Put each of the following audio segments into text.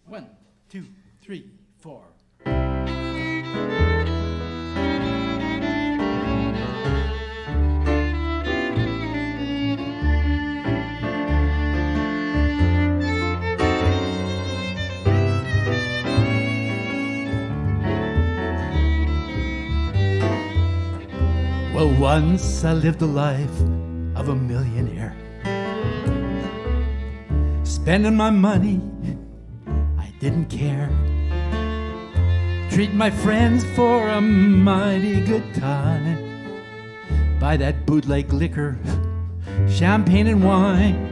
1, 2, 3, 4. Well, once I lived the life of a millionaire, spending my money, I didn't care. Treat my friends for a mighty good time. Buy that bootleg liquor, champagne and wine.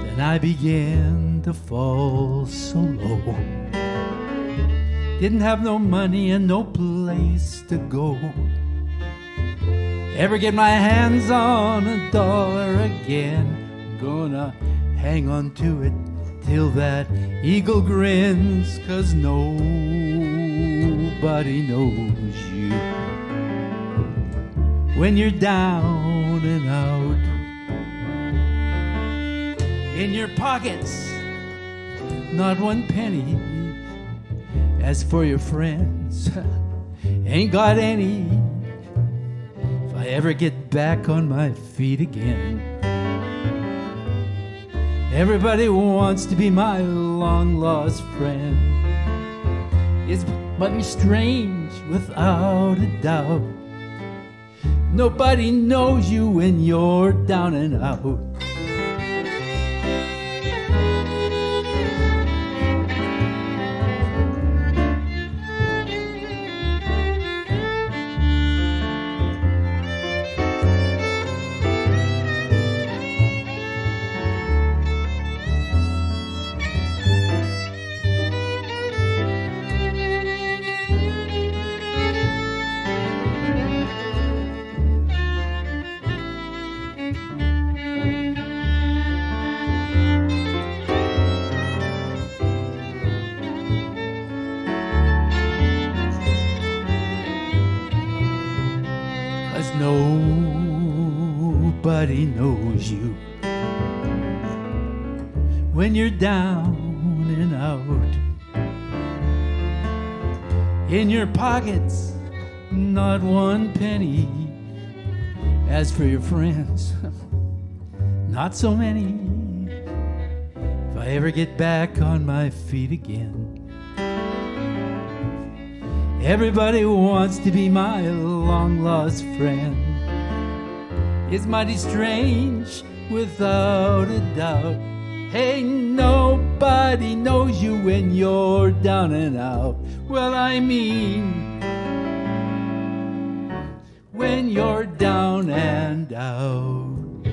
Then I began to fall so low. Didn't have no money and no place to go. Ever get my hands on $1 again? Gonna hang on to it till that eagle grins, 'cause nobody knows you when you're down and out. In your pockets, not one penny. As for your friends, ain't got any. If I ever get back on my feet again, everybody wants to be my long-lost friend. It's mighty strange, without a doubt. Nobody knows you when you're down and out. Nobody knows you when you're down and out. In your pockets, not one penny. As for your friends, not so many. If I ever get back on my feet again, everybody wants to be my long-lost friend. It's mighty strange, without a doubt. Hey, nobody knows you when you're down and out. Well, I mean, when you're down and out.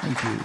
Thank you.